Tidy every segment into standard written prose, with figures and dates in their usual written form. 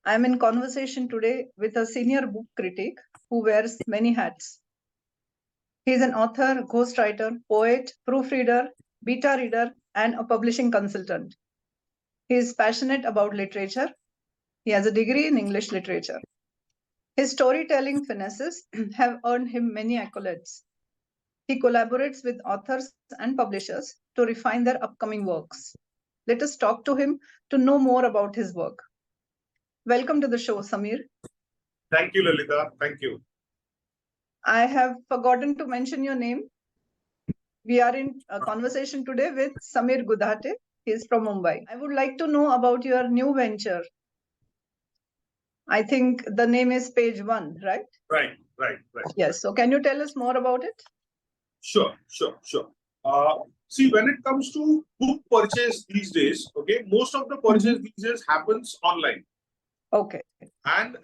I'm in conversation today with a senior book critic who wears many hats. He's an author, ghostwriter, poet, proofreader, beta reader, and a publishing consultant. He is passionate about literature. He has a degree in English literature. His storytelling finesses have earned him many accolades. He collaborates with authors and publishers to refine their upcoming works. Let us talk to him to know more about his work. Welcome to the show, Samir. Thank you, Lalita. Thank you. I have forgotten to mention your name. We are in a conversation today with Samir Gudhate. He is from Mumbai. I would like to know about your new venture. I think the name is Page One, right? Right. Yes. So can you tell us more about it? Sure. See, when it comes to book purchase these days, okay, most of the purchase these days happens online. Okay. And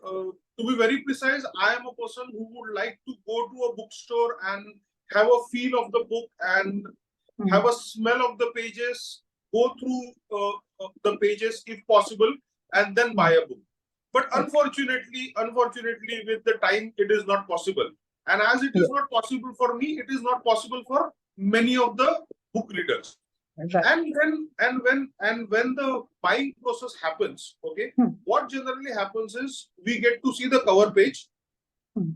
to be very precise, I am a person who would like to go to a bookstore and have a feel of the book and have a smell of the pages, go through the pages if possible, and then buy a book. But unfortunately, with the time, it is not possible. And as it is not possible for me, it is not possible for many of the book readers. Right. And when the buying process happens, okay, what generally happens is we get to see the cover page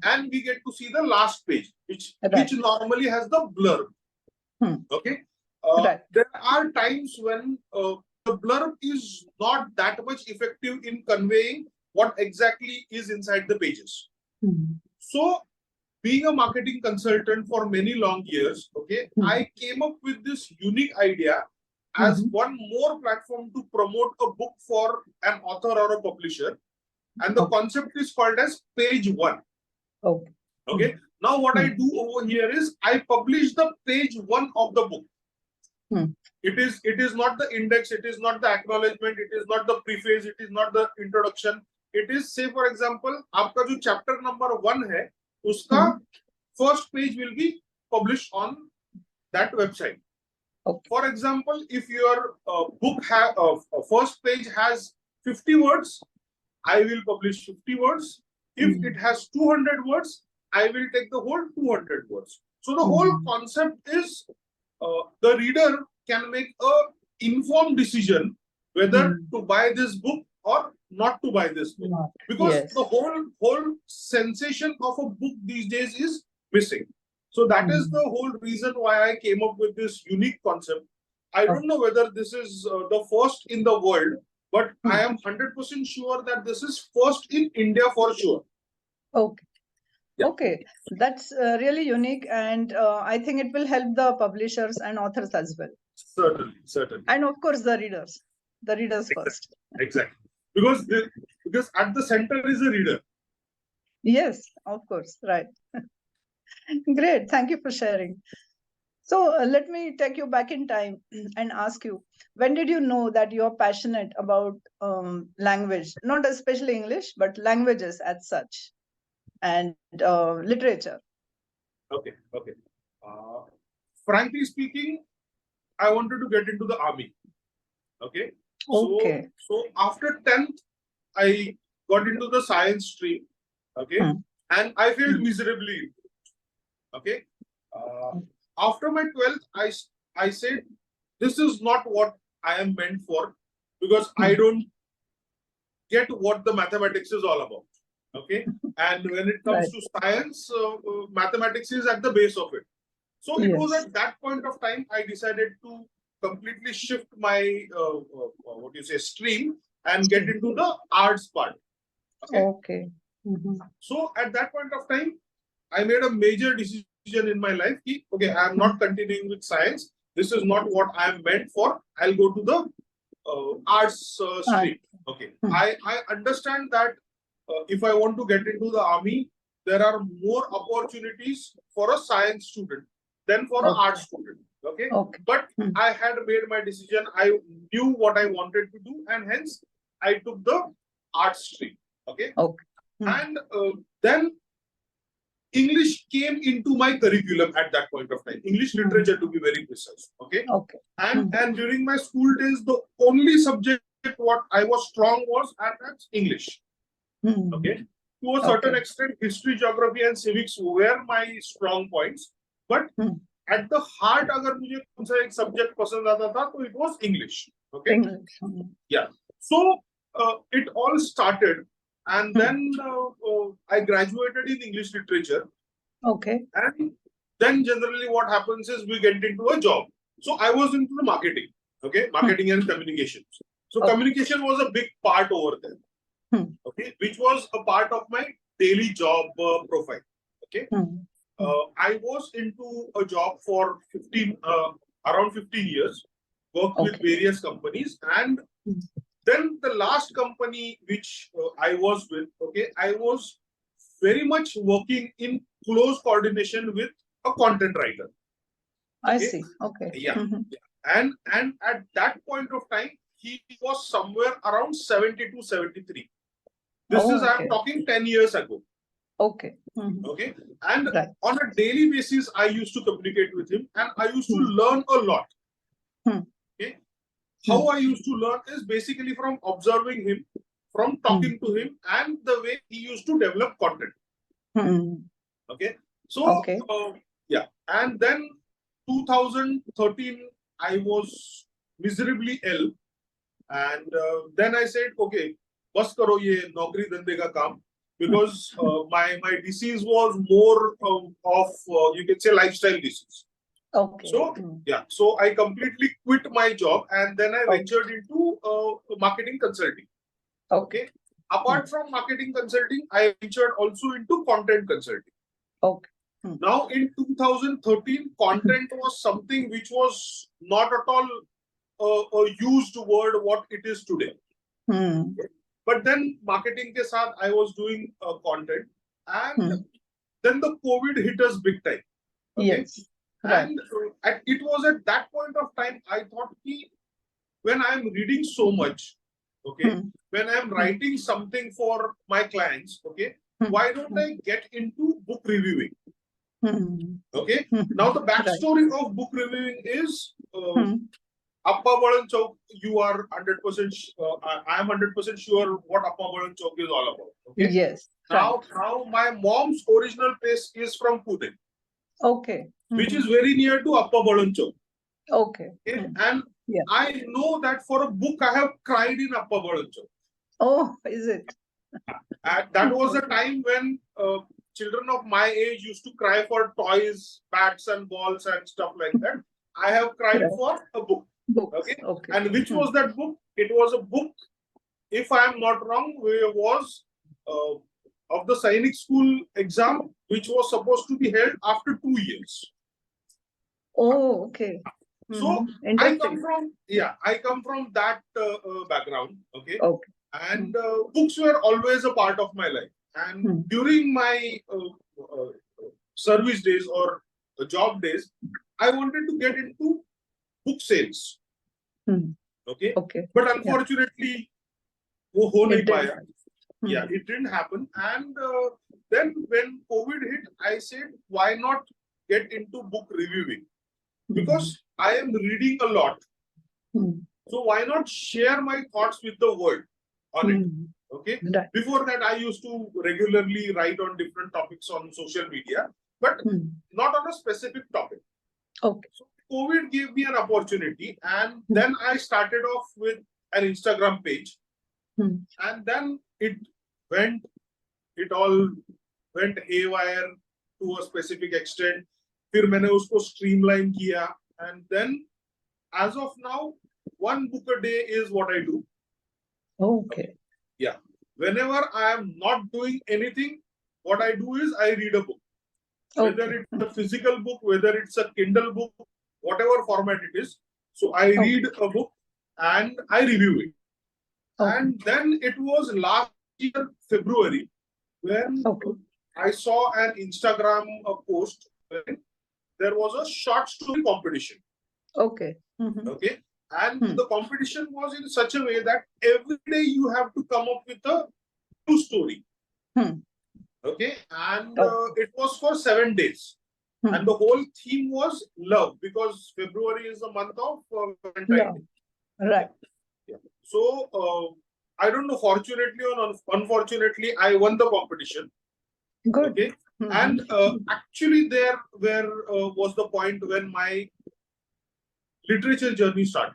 and we get to see the last page, which normally has the blurb. Okay. There are times when the blurb is not that much effective in conveying what exactly is inside the pages. So, being a marketing consultant for many long years, okay, I came up with this unique idea as one more platform to promote a book for an author or a publisher. And the concept is called as Page One. Okay. Now, what I do over here is I publish the page one of the book. It is not the index, it is not the acknowledgement, it is not the preface, it is not the introduction. It is, say for example, आपका जो chapter number 1 है, उसका first page will be published on that website. For example, if your book first page has 50 words, I will publish 50 words. If it has 200 words, I will take the whole 200 words. So the whole concept is the reader can make a informed decision whether to buy this book or not to buy this book, because the whole sensation of a book these days is missing. So that is the whole reason why I came up with this unique concept. I don't know whether this is the first in the world, but I am 100% sure that this is first in India for sure. Okay. Okay, that's really unique, and I think it will help the publishers and authors as well. Certainly. And of course, the readers first. Exactly. Because at the center is a reader. Yes, of course. Right. Great. Thank you for sharing. So let me take you back in time and ask you, when did you know that you're passionate about language, not especially English, but languages as such, and literature? Okay. Frankly speaking, I wanted to get into the army. Okay. So after 10th, I got into the science stream. Okay. And I failed miserably. Okay. After my 12th, I said, this is not what I am meant for, because I don't get what the mathematics is all about. Okay. And when it comes to science, mathematics is at the base of it. So it was at that point of time I decided to completely shift my stream and get into the arts part. Okay. So at that point of time, I made a major decision in my life. Okay, I am not continuing with science. This is not what I am meant for. I'll go to the arts stream. Okay. I understand that if I want to get into the army, there are more opportunities for a science student than for an art student. Okay. But I had made my decision. I knew what I wanted to do, and hence I took the art stream. Okay. And then English came into my curriculum at that point of time. English literature, to be very precise. Okay. And during my school days, the only subject what I was strong was, and that's English. Okay. To a certain extent, history, geography, and civics were my strong points. But at the heart, अगर मुझे कौन सा एक subject पसंद आता था, तो it was English. Okay. English. Yeah. So it all started, and then I graduated in English literature. Okay. And then generally what happens is we get into a job. So I was into the marketing. Okay, marketing and communications. So communication was a big part over there. Okay, which was a part of my daily job profile. Okay, I was into a job for around 15 years, worked with various companies, and then the last company which I was with, okay, I was very much working in close coordination with a content writer. I see. Okay. Yeah. And at that point of time, he was somewhere around 72, 73. This is, I'm talking 10 years ago. Okay. Okay. And on a daily basis, I used to communicate with him, and I used to learn a lot. Okay. How I used to learn is basically from observing him, from talking to him, and the way he used to develop content. Okay. So, yeah. And then 2013, I was miserably ill. And then I said, okay, bas karo ye naukri dhande ka kaam, because my disease was more of you can say lifestyle disease. Okay. So yeah, so I completely quit my job, and then I ventured into marketing consulting. Okay. Apart from marketing consulting, I ventured also into content consulting. Okay. Now in 2013, content was something which was not at all a used word what it is today. But then marketing ke saath, I was doing content, and then the COVID hit us big time. Okay? Yes. And it was at that point of time I thought, when I am reading so much, okay, when I am writing something for my clients, okay, why don't I get into book reviewing? Okay. Now the backstory of book reviewing is Appa Badan Chowk. You are 100%. I am 100% sure what Appa Badan Chowk is all about. Okay. Yes. Now my mom's original place is from Pune. Okay. Which is very near to Appa Badan Chowk. Okay. And I know that for a book I have cried in Appa Badan Chowk. Oh, is it? That was a time when children of my age used to cry for toys, bats and balls and stuff like that. I have cried for a book. Okay. And which was that book? It was a book, if I am not wrong, was of the Sainik School exam, which was supposed to be held after 2 years. Oh, okay. So I come from that background. Okay. And books were always a part of my life. And during my service days or job days, I wanted to get into book sales. Okay. But unfortunately, wo ho nahi paya. Yeah, it didn't happen. And then when COVID hit, I said, why not get into book reviewing? Because I am reading a lot. So why not share my thoughts with the world on it? Okay. Before that, I used to regularly write on different topics on social media, but not on a specific topic. Okay. So COVID gave me an opportunity, and then I started off with an Instagram page, and then it all went haywire to a specific extent. फिर मैंने उसको streamline किया, and then as of now, one book a day is what I do. Okay. Yeah. Whenever I am not doing anything, what I do is I read a book. Whether it's a physical book, whether it's a Kindle book, whatever format it is. So I read a book and I review it. And then it was last year, February, when I saw an Instagram post when there was a short story competition. Okay. And the competition was in such a way that every day you have to come up with a new story. Okay. And it was for 7 days. And the whole theme was love, because February is the month of Valentine's Day. Right. So I don't know, fortunately or unfortunately, I won the competition. Good. Okay. And actually, there was the point when my literature journey started.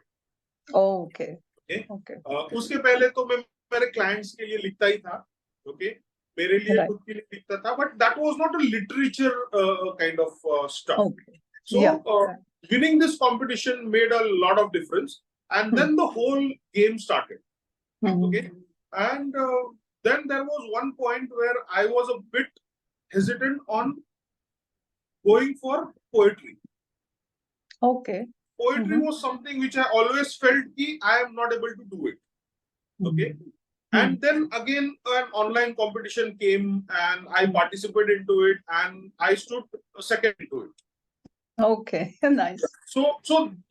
Oh, okay. Okay. Okay. उसके पहले तो मैं मेरे clients के लिए लिखता ही था. Okay. मेरे लिए Right. खुद के लिए लिखता था, but that was not a literature kind of stuff. Okay. So Yeah. winning this competition made a lot of difference, and then the whole game started. Okay. And then there was one point where I was a bit hesitant on going for poetry. Okay. Poetry was something which I always felt ki I am not able to do it. Okay. And then again, an online competition came and I participated into it and I stood second into it. Okay. Nice. So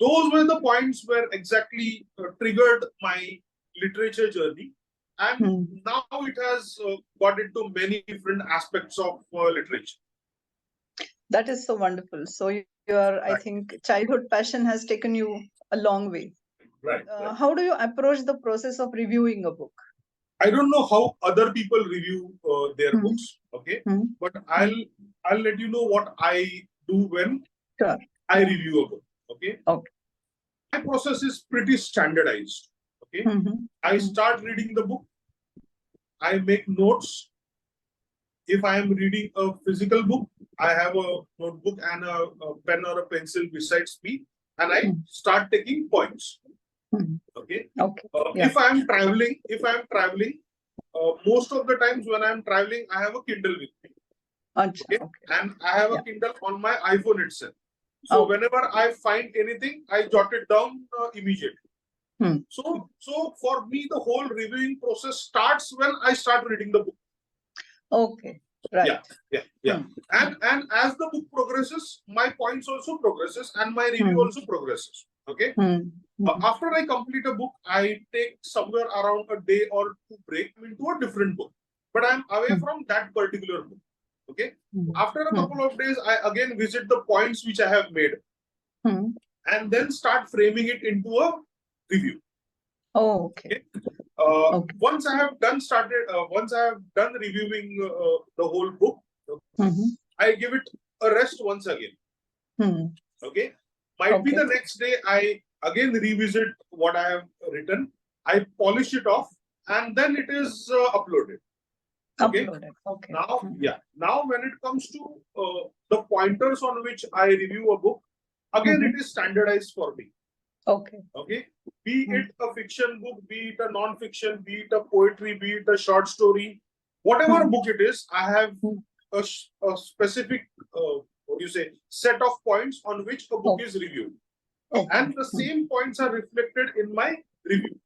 those were the points where exactly triggered my literature journey. And now it has got into many different aspects of literature. That is so wonderful. So your, I think, childhood passion has taken you a long way. Right. How do you approach the process of reviewing a book? I don't know how other people review their books, okay? But I'll let you know what I do when I review a book, okay? My process is pretty standardized, okay? I start reading the book, I make notes. If I am reading a physical book, I have a notebook and a pen or a pencil besides me, and I start taking points. Okay. If I am traveling, most of the times when I am traveling, I have a Kindle with me. Okay. And I have a Kindle on my iPhone itself. So whenever I find anything, I jot it down immediately. So for me, the whole reviewing process starts when I start reading the book. Okay. Right. Yeah. And as the book progresses, my points also progresses and my review also progresses. Okay. After I complete a book, I take somewhere around a day or two break into a different book, but I'm away from that particular book. Okay. After a couple of days, I again visit the points which I have made, and then start framing it into a review. Oh, okay. Once I have done reviewing the whole book, I give it a rest once again. Okay. Might be the next day I again revisit what I have written. I polish it off, and then it is uploaded. Okay. Now, when it comes to the pointers on which I review a book, again it is standardized for me. Okay. Be it a fiction book, be it a non-fiction, be it a poetry, be it a short story, whatever book it is, I have a specific set of points on which a book is reviewed. And the same points are reflected in my review.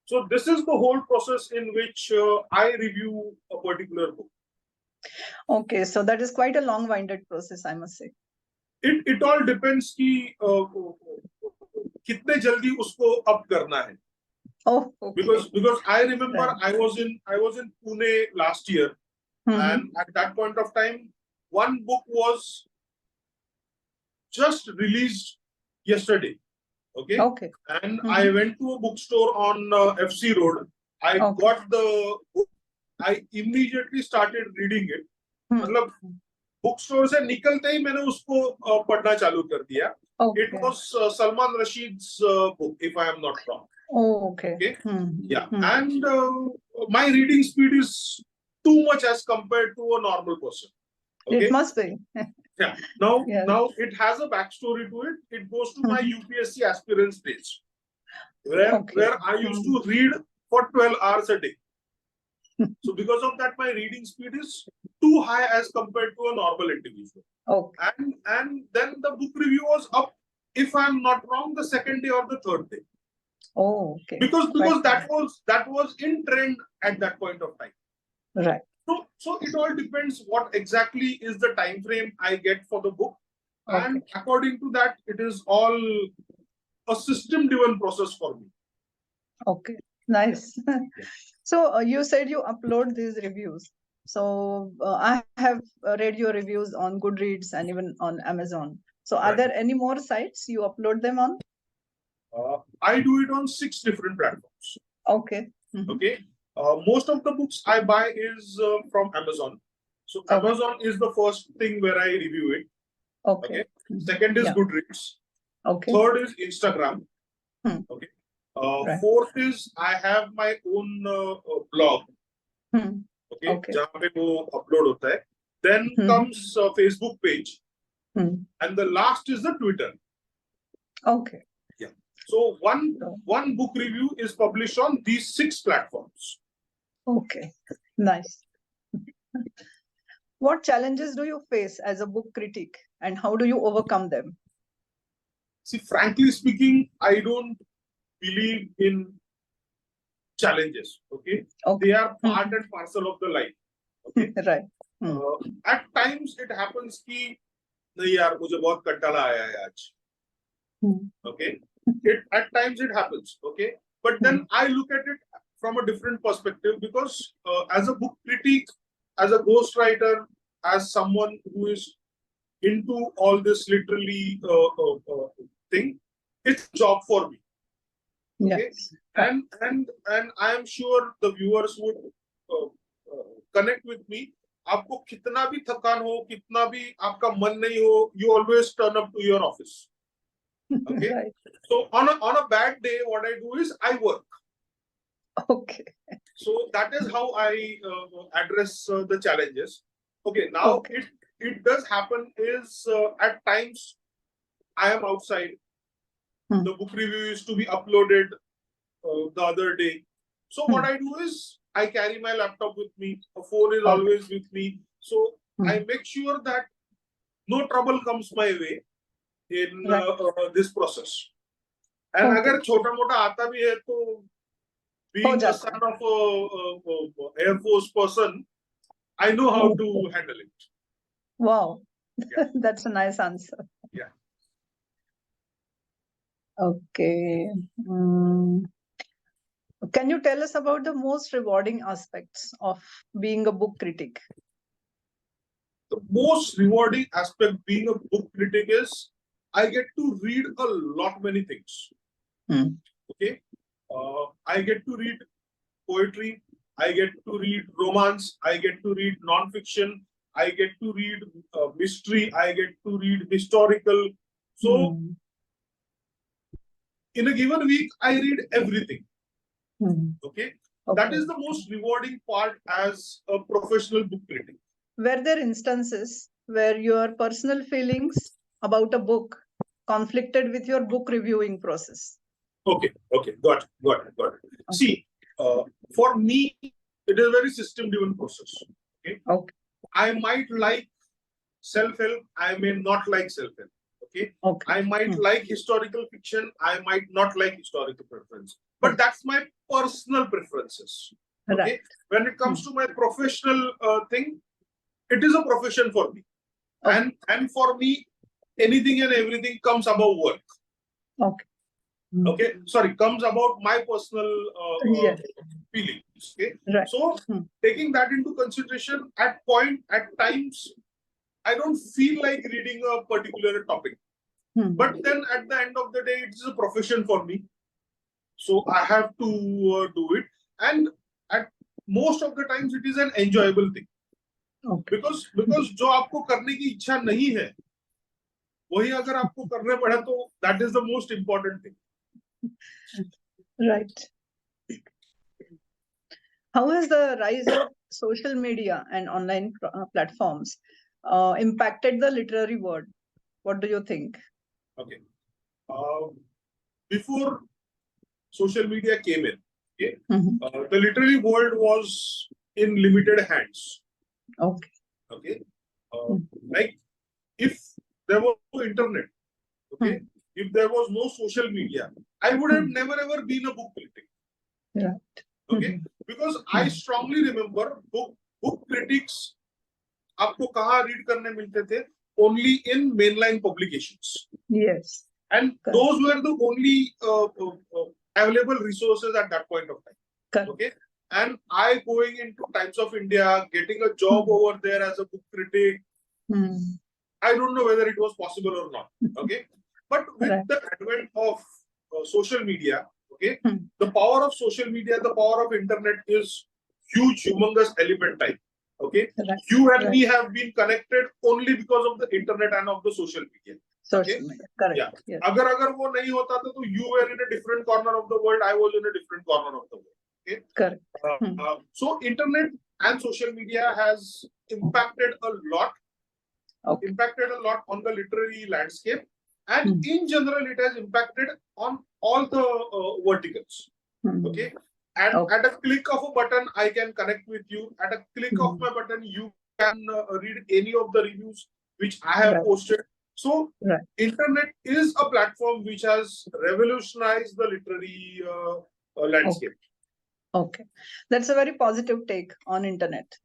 So this is the whole process in which I review a particular book. Okay, so that is quite a long-winded process, I must say. It all depends कि कितने जल्दी उसको up करना है. Because I remember I was in Pune last year, and at that point of time, one book was just released yesterday. Okay. And I went to a bookstore on FC Road. I got the book. I immediately started reading it. मतलब bookstore से निकलते ही मैंने उसको पढ़ना चालू कर दिया. It was Salman Rashid's book, if I am not wrong. Okay. Yeah. And my reading speed is too much as compared to a normal person. Okay? It must be. Yeah. Now it has a backstory to it. It goes to my UPSC aspirants days, where I used to read for 12 hours a day. So because of that, my reading speed is too high as compared to a normal individual. And then the book review was up, if I'm not wrong, the second day or the third day. Because that was in trend at that point of time. Right. So it all depends what exactly is the time frame I get for the book. And according to that, it is all a system-driven process for me. Okay, nice. So you said you upload these reviews. So I have read your reviews on Goodreads and even on Amazon. So are there any more sites you upload them on? I do it on 6 different platforms. Okay. Mhm. Okay. Most of the books I buy is from Amazon. So Okay. Amazon is the first thing where I review it. Okay. Okay. Mhm. Second is Yeah. Goodreads. Okay. Third is Instagram. Hmm. Okay. Right. Fourth is I have my own blog. Hmm. Okay. Okay. जहाँ पे वो upload होता है. Then Mhm. comes Facebook page. Hmm. And the last is the Twitter. Okay. Yeah. So So, one book review is published on these 6 platforms. okay. Nice. What challenges do you face as a book critic and how do you overcome them? See, frankly speaking, I don't believe in challenges. Okay. Okay. They are part and parcel of the life. Okay. Right. At times it happens कि नहीं यार मुझे बहुत कंटाला आया है आज. Okay. At times it happens. Okay. But then I look at it from a different perspective because as a book critic, as a ghostwriter, as someone who is into all this literally thing, it's a job for me. Okay. Yes. And I am sure the viewers would connect with me. आपको कितना भी थकान हो, कितना भी आपका मन नहीं हो, you always turn up to your office. Okay. Right. So on a bad day, what I do is I work. Okay. So that is how I address the challenges. Okay. Now Okay. it does happen is at times I am outside. The book review is to be uploaded the other day. So what I do is I carry my laptop with me. A phone is always with me. So I make sure that no trouble comes my way in this process. And अगर छोटा मोटा आता भी है तो being the son of a Air Force person, I know how to handle it. Wow. Yeah. That's a nice answer. Yeah. Okay. Can you tell us about the most rewarding aspects of being a book critic? The most rewarding aspect being a book critic is I get to read a lot many things. Okay. I get to read poetry. I get to read romance. I get to read non-fiction. I get to read mystery. I get to read historical. So in a given week, I read everything. Okay. That is the most rewarding part as a professional book critic. Were there instances where your personal feelings about a book conflicted with your book reviewing process? Okay. Got it. Okay. See, for me, it is a very system-driven process. Okay. I might like self-help. I may not like self-help. Okay. I might like historical fiction. I might not like historical preference. But that's my personal preferences. Okay. Right. When it comes to my professional thing, it is a profession for me. And for me, anything and everything comes above work. Okay. Sorry, comes about my personal feelings. Okay. Right. So taking that into consideration, at times, I don't feel like reading a particular topic. But then at the end of the day, it's a profession for me. So I have to do it. And at most of the times, it is an enjoyable thing. Because जो आपको करने की इच्छा नहीं है, वही अगर आपको करने पड़ा तो that is the most important thing. Right. How has the rise of social media and online platforms impacted the literary world? What do you think? Okay. Before social media came in, okay, the literary world was in limited hands. Okay. Like if there was no internet, okay, if there was no social media, I would have never ever been a book critic. Right. Okay. Because I strongly remember book critics आपको कहाँ read करने मिलते थे? Only in mainline publications. Yes. And those were the only available resources at that point of time. Okay. And I going into Times of India, getting a job over there as a book critic, I don't know whether it was possible or not. Okay. But with the advent of social media, okay, Hmm. the power of social media, the power of internet is huge, humongous element type. Okay, Right. you and Right. me have been connected only because of the internet and of the social media. Social Okay? media. Correct. Yeah. Yes. अगर वो नहीं होता तो you were in a different corner of the world, I was in a different corner of the world. Okay. Correct. So internet and social media has impacted a lot. Okay. Impacted a lot on the literary landscape, and in general, it has impacted on all the verticals. Okay. And Okay. at a click of a button, I can connect with you. At a click of my button, you can read any of the reviews which I have Right. posted. So, Right. internet is a platform which has revolutionized the literary landscape. Okay. That's a very positive take on internet.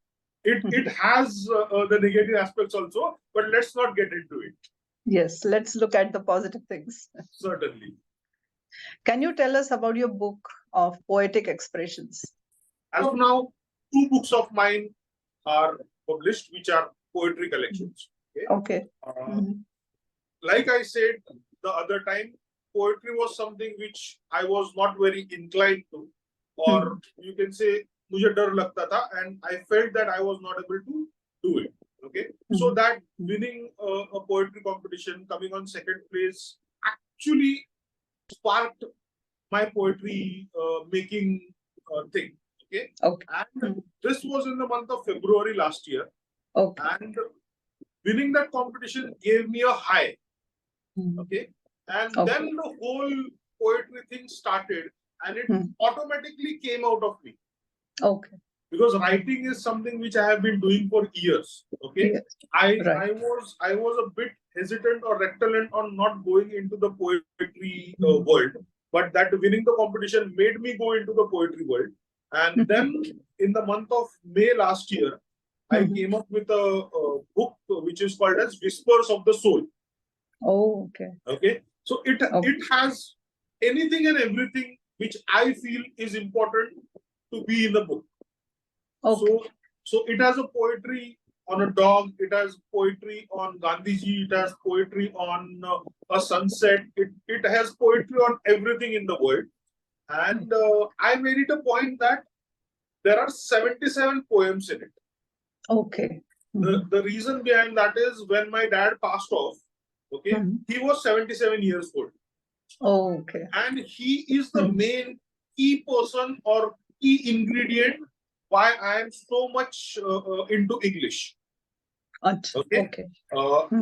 It has the negative aspects also, but let's not get into it. Yes, let's look at the positive things. Certainly. Can you tell us about your book of poetic expressions? As of now, 2 books of mine are published, which are poetry collections. Okay. Like I said the other time, poetry was something which I was not very inclined to, or you can say, मुझे डर लगता था, and I felt that I was not able to do it. Okay, so that winning a poetry competition, coming on second place, actually sparked my poetry making thing. Okay. And this was in the month of February last year. Okay. And winning that competition gave me a high. Okay. And then the whole poetry thing started, and it automatically came out of me. Okay. Because writing is something which I have been doing for years. Okay. Yes. I was a bit hesitant or reticent on not going into the poetry world, but that winning the competition made me go into the poetry world. And then in the month of May last year, I came up with a book which is called as Whispers of the Soul. Oh, okay. Okay. So it has anything and everything which I feel is important to be in the book. Okay. So it has a poetry on a dog, it has poetry on Gandhiji, it has poetry on a sunset, it has poetry on everything in the world. And I made it a point that there are 77 poems in it. Okay. The reason behind that is when my dad passed off, okay, he was 77 years old. Oh, okay. And he is the main key person or key ingredient why I am so much into English. Okay.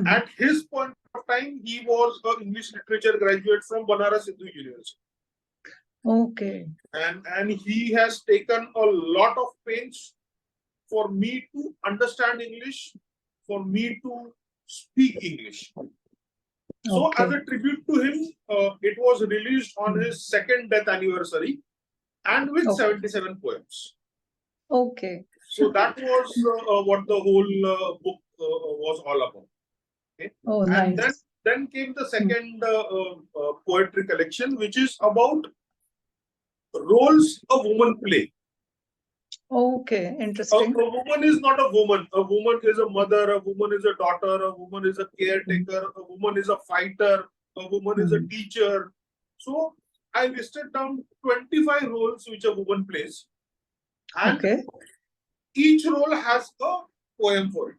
At his point of time, he was an English literature graduate from Banaras Hindu University. Okay. And he has taken a lot of pains for me to understand English, for me to speak English. So as a tribute to him, it was released on his second death anniversary and with 77 poems. Okay. So that was what the whole book was all about. Okay. Oh, and nice. Then came the second poetry collection, which is about roles a woman play. Okay, interesting. A woman is not a woman. A woman is a mother, a woman is a daughter, a woman is a caretaker, a woman is a fighter, a woman is a teacher. So I listed down 25 roles which a woman plays. And each role has a poem for it.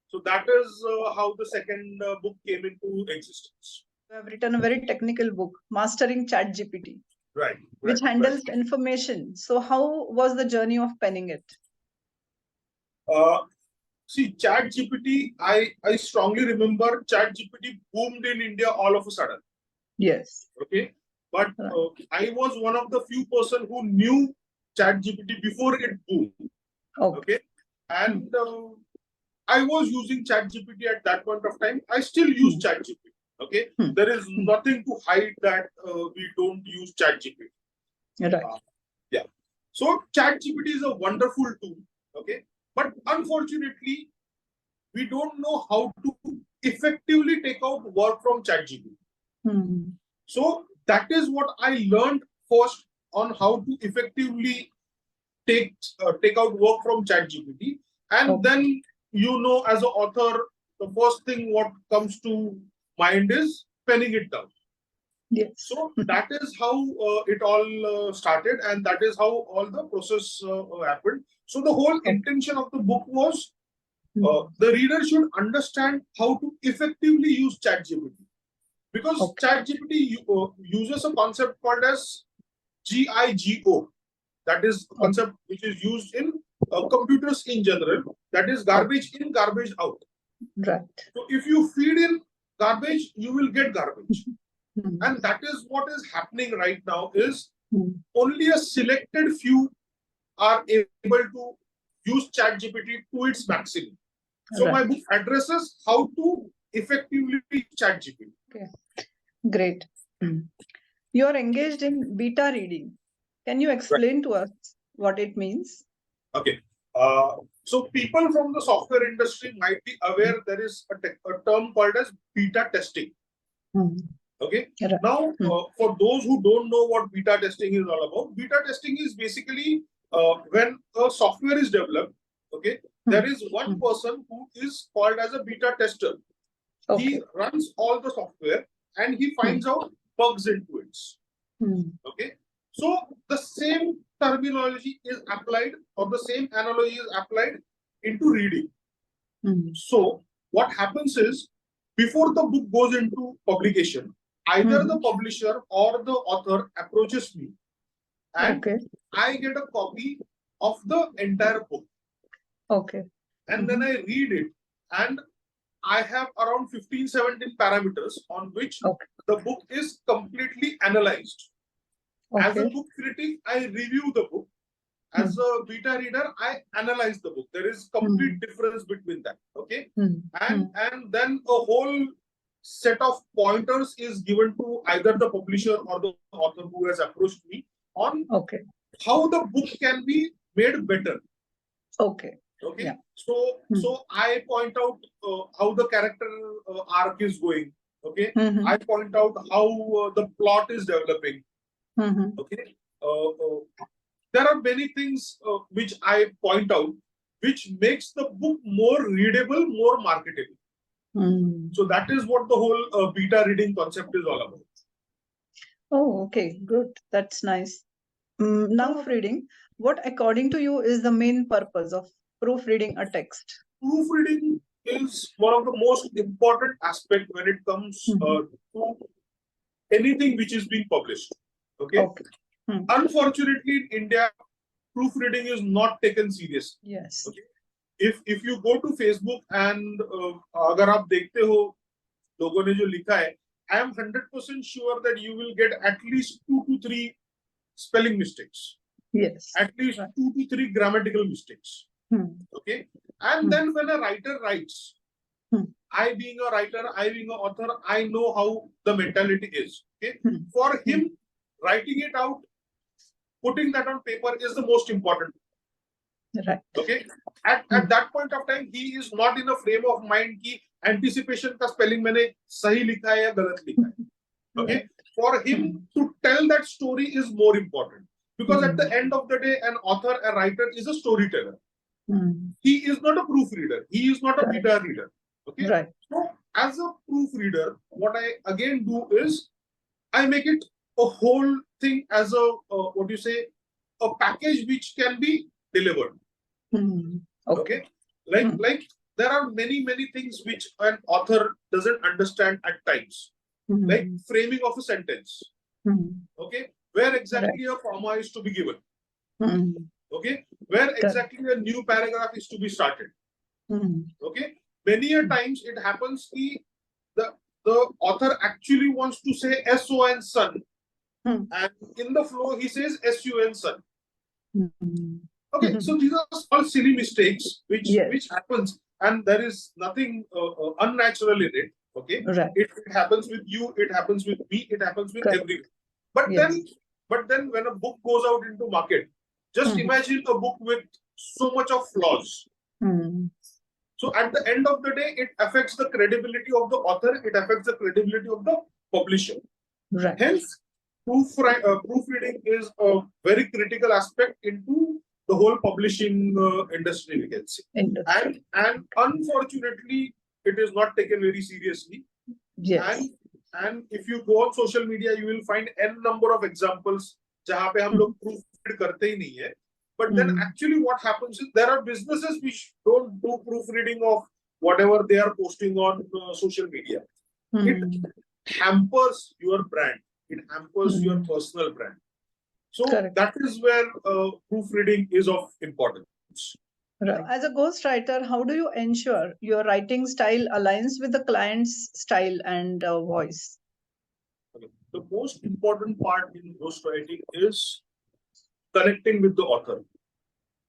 So that is how the second book came into existence. You have written a very technical book, Mastering ChatGPT. Right. Which handles information. So how was the journey of penning it? See, ChatGPT, I strongly remember ChatGPT boomed in India all of a sudden. Yes. Okay. But I was one of the few person who knew ChatGPT before it boomed. Okay. And I was using ChatGPT at that point of time. I still use ChatGPT. Okay. There is nothing to hide that we don't use ChatGPT. Right. Yeah. So ChatGPT is a wonderful tool. Okay. But unfortunately, we don't know how to effectively take out work from ChatGPT. So that is what I learned first on how to effectively take out work from ChatGPT. And then, you know, as an author, the first thing what comes to mind is penning it down. Yes. So that is how it all started, and that is how all the process happened. So the whole intention of the book was the reader should understand how to effectively use ChatGPT, because ChatGPT uses a concept called as GIGO. That is a concept which is used in computers in general. That is garbage in, garbage out. Right. So if you feed in garbage, you will get garbage. And that is what is happening right now, is only a selected few are able to use ChatGPT to its maximum. So my book addresses how to effectively use ChatGPT. Okay. Great. You are engaged in beta reading. Can you explain to us what it means? Okay. So people from the software industry might be aware there is a term called as beta testing. Okay. Now, for those who don't know what beta testing is all about, beta testing is basically when a software is developed. Okay, there is one person who is called as a beta tester. He runs all the software and he finds out bugs into it. Okay, so the same terminology is applied, or the same analogy is applied into reading. So what happens is, before the book goes into publication, either the publisher or the author approaches me and I get a copy of the entire book. And then I read it, and I have around 15-17 parameters on which the book is completely analyzed. As a book critic, I review the book. As a beta reader, I analyze the book. There is complete difference between that. Okay. And then a whole set of pointers is given to either the publisher or the author who has approached me on how the book can be made better. Okay. Yeah. So I point out how the character arc is going. Okay. I point out how the plot is developing. Okay. There are many things which I point out, which makes the book more readable, more marketable. So that is what the whole beta reading concept is all about. Oh, okay, good. That's nice. Now, reading, what according to you is the main purpose of proofreading a text? Proofreading is one of the most important aspects when it comes to anything which is being published. Okay. Unfortunately, in India, proofreading is not taken seriously. Yes. Okay? If you go to Facebook and अगर आप देखते हो लोगों ने जो लिखा है, I am 100% sure that you will get at least 2 to 3 spelling mistakes. Yes. At least 2 to 3 grammatical mistakes. Okay. And then when a writer writes, I being a writer, I being an author, I know how the mentality is. Okay. For him, writing it out, putting that on paper is the most important. Right. Okay. At that point of time, he is not in a frame of mind ki anticipation ka spelling मैंने सही लिखा है या गलत लिखा है. Okay. For him to tell that story is more important, because at the end of the day, an author, a writer is a storyteller. He is not a proofreader. He is not a beta reader. Okay. Right. So as a proofreader, what I again do is I make it a whole thing as a a package which can be delivered. Okay. Like there are many things which an author doesn't understand at times. Like framing of a sentence. Okay. Where exactly a comma is to be given. Okay. Where exactly a new paragraph is to be started. Okay. Many a times it happens that the author actually wants to say S-O-N son. And in the flow he says S-U-N son. Okay. So these are all silly mistakes which happens, and there is nothing unnatural in it. Okay. Right. It happens with you, it happens with me, it happens with everyone. But then when a book goes out into market, just imagine a book with so much of flaws. So at the end of the day, it affects the credibility of the author, it affects the credibility of the publisher. Right. Hence, proofreading is a very critical aspect into the whole publishing industry, we can say. And unfortunately, it is not taken very seriously. Yes. And if you go on social media, you will find n number of examples जहाँ पे हम लोग proofread करते ही नहीं है. But then actually what happens is there are businesses which don't do proofreading of whatever they are posting on social media. It hampers your brand. It hampers your personal brand. So that is where proofreading is of importance. Right. As a ghostwriter, how do you ensure your writing style aligns with the client's style and voice? Okay. The most important part in ghostwriting is connecting with the author.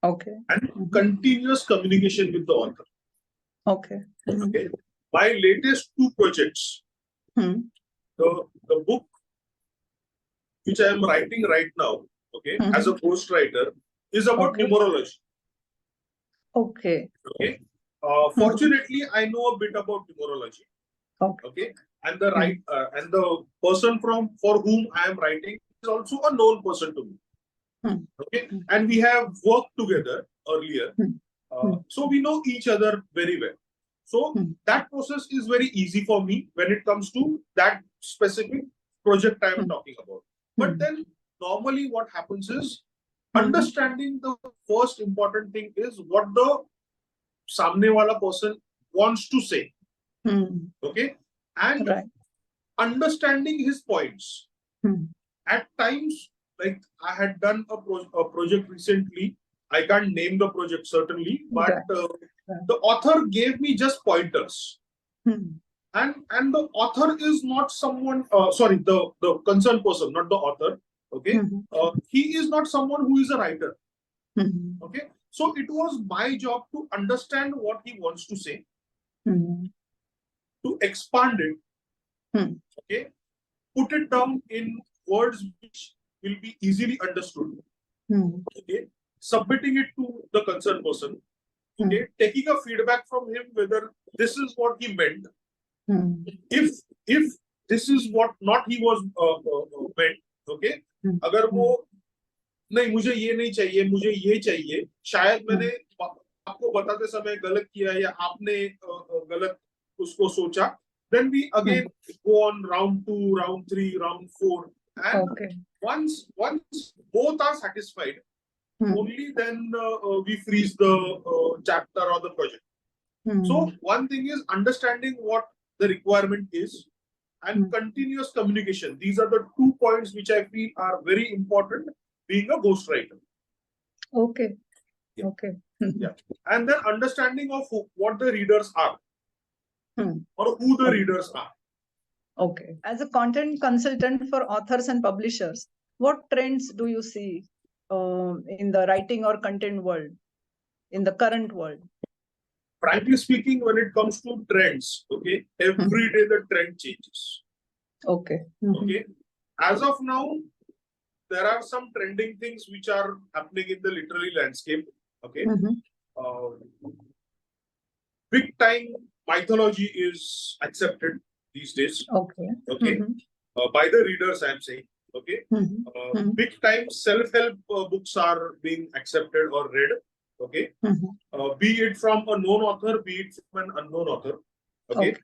Okay. And continuous communication with the author. Okay. Okay. My latest 2 projects, the book which I am writing right now, okay, as a ghostwriter, is about numerology. Okay. Okay. Fortunately, I know a bit about numerology. Okay. And the and the person for whom I am writing is also a known person to me. Okay. And we have worked together earlier. So we know each other very well. So that process is very easy for me when it comes to that specific project I am talking about. But then normally what happens is understanding the first important thing is what the samne wala person wants to say. Okay. And understanding his points. At times, like I had done a project recently. I can't name the project certainly, but the author gave me just pointers. And the author is not someone, sorry, the concerned person, not the author. Okay. He is not someone who is a writer. Okay. So it was my job to understand what he wants to say, to expand it, okay, put it down in words which will be easily understood, okay, submitting it to the concerned person, okay, taking a feedback from him whether this is what he meant. If this is what not he was meant, okay, अगर वो नहीं मुझे ये नहीं चाहिए मुझे ये चाहिए शायद मैंने आपको बताते समय गलत किया या आपने गलत उसको सोचा, then we again go on round 2, round 3, round 4, and once both are satisfied, only then we freeze the chapter or the project. So one thing is understanding what the requirement is and continuous communication. These are the 2 points which I feel are very important being a ghostwriter. Okay. Yeah. Okay. Yeah. And then understanding of what the readers are or who the readers are. Okay. As a content consultant for authors and publishers, what trends do you see in the writing or content world, in the current world? Frankly speaking, when it comes to trends, okay, every day the trend changes. Okay. Okay. As of now, there are some trending things which are happening in the literary landscape. Okay. Big time mythology is accepted these days. Okay. Okay. By the readers, I am saying. Okay. Big time self-help books are being accepted or read. Okay. Be it from a known author, be it from an unknown author. Okay.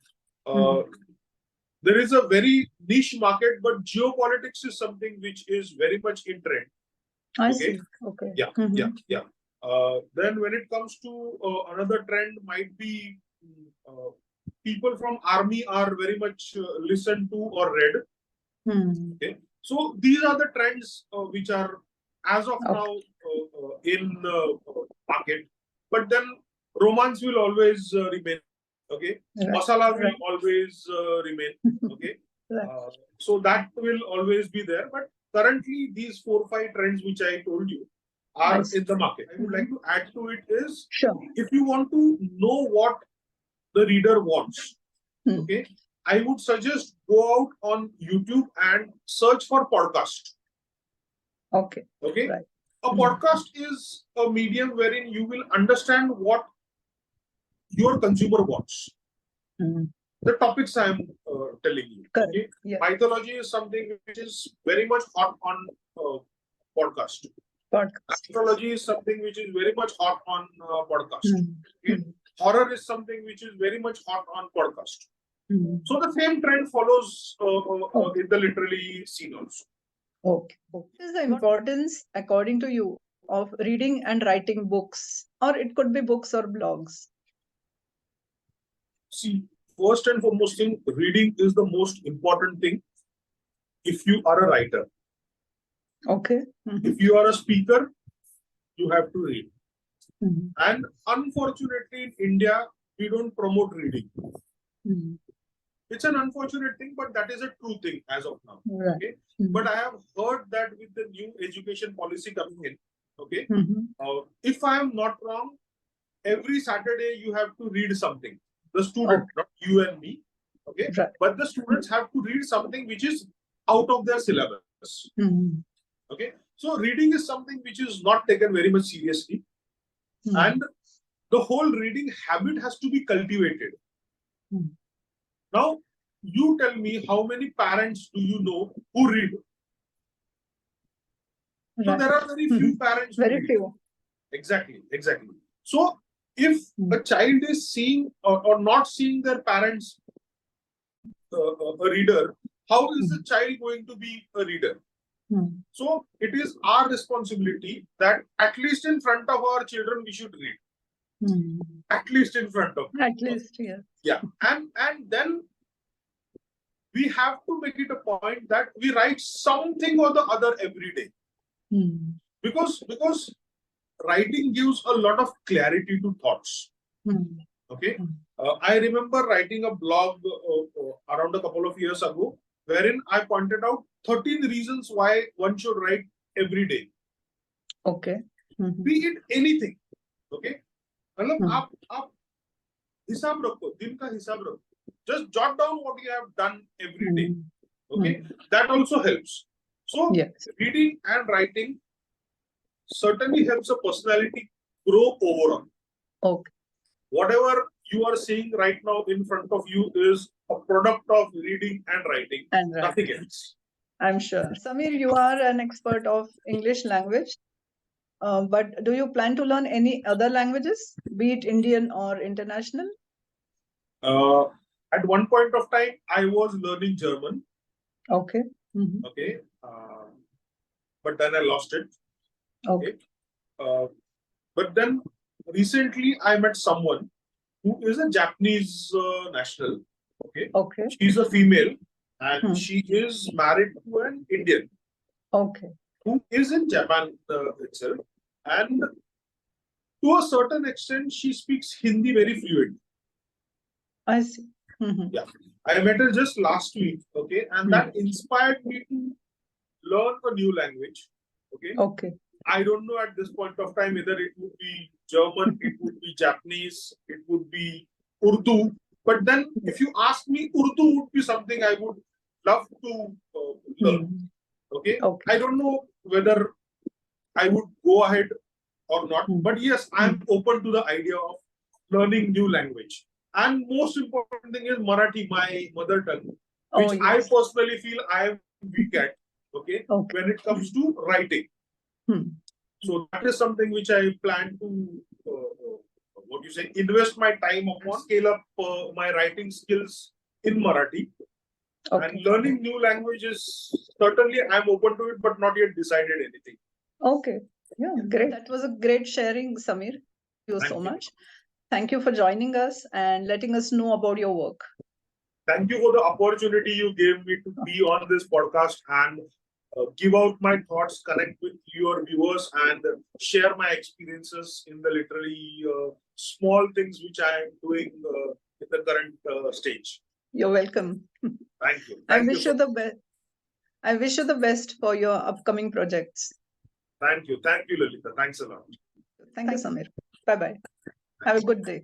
There is a very niche market, but geopolitics is something which is very much in trend. I see. Okay. Yeah. Yeah. Then when it comes to another trend might be people from army are very much listened to or read. Okay. So these are the trends which are as of now in market. But then romance will always remain. Okay. Masala will always remain. Okay. So that will always be there. But currently these 4 or 5 trends which I told you are in the market. I would like to add to it is if you want to know what the reader wants, okay, I would suggest go out on YouTube and search for podcast. Okay. Okay. A podcast is a medium wherein you will understand what your consumer wants. The topics I am telling you. Okay? Mythology is something which is very much hot on podcast. Astrology is something which is very much hot on podcast. Okay? Horror is something which is very much hot on podcast. So the same trend follows in the literary scene also. Okay. What is the importance, according to you, of reading and writing books? Or it could be books or blogs. See, first and foremost thing, reading is the most important thing if you are a writer. Okay. If you are a speaker, you have to read. Mhm. And unfortunately, in India, we don't promote reading. Mhm. It's an unfortunate thing, but that is a true thing as of now. Right. Okay. Mhm. But I have heard that with the new education policy coming in, okay, Mhm. if I am not wrong, every Saturday you have to read something. The student, not you and me, okay, Right. but the students have to read something which is out of their syllabus. Mhm. Okay, so reading is something which is not taken very much seriously, Mhm. and the whole reading habit has to be cultivated. Mhm. Now, you tell me, how many parents do you know who read? So Right. there are very few parents who Very read. few. Exactly. So if a child is seeing or not seeing their parents a reader, how is the child going to be a reader? Mhm. So it is our responsibility that at least in front of our children we should read. Mhm. At least in front of. At least, yes. Yeah. And then we have to make it a point that we write something or the other every day. Mhm. Because writing gives a lot of clarity to thoughts. Mhm. Okay. I remember writing a blog around a couple of years ago, wherein I pointed out 13 reasons why one should write every day. Okay. Mhm. Be it anything. Okay. मतलब Mhm. आप हिसाब रखो, दिन का हिसाब रखो. Just jot down what you have done every day. Mhm. Okay. That also helps. So Yes. reading and writing certainly helps a personality grow overall. Okay. Whatever you are seeing right now in front of you is a product of reading and writing, And nothing else. I'm sure. Samir, you are an expert of English language. But do you plan to learn any other languages, be it Indian or international? At one point of time, I was learning German. Okay. Mhm. Okay. But then I lost it. Okay. But then recently I met someone who is a Japanese national. Okay. Okay. She's a female and Hmm. she is married to an Indian Okay. who is in Japan itself. And to a certain extent, she speaks Hindi very fluently. I see. Mhm. Yeah. I met her just last week. Okay. And that inspired me to learn a new language. Okay. Okay. I don't know at this point of time whether it would be German, it would be Japanese, it would be Urdu. But then, if you ask me, Urdu would be something I would love to learn. Okay? I don't know whether I would go ahead or not, but yes, I'm open to the idea of learning new language. And most important thing is Marathi, my mother tongue, which I personally feel I am weak at. Okay? When it comes to writing. So that is something which I plan to, invest my time upon, scale up my writing skills in Marathi. And learning new languages, certainly I'm open to it, but not yet decided anything. Okay. Yeah, great. That was a great sharing, Samir. Thank you so much. Thank you for joining us and letting us know about your work. Thank you for the opportunity you gave me to be on this podcast and give out my thoughts, connect with your viewers, and share my experiences in the literally small things which I am doing in the current stage. You're welcome. Thank you. I wish you the best. I wish you the best for your upcoming projects. Thank you. Thank you, Lalita. Thanks a lot. Thank you, Samir. Bye-bye. Have a good day.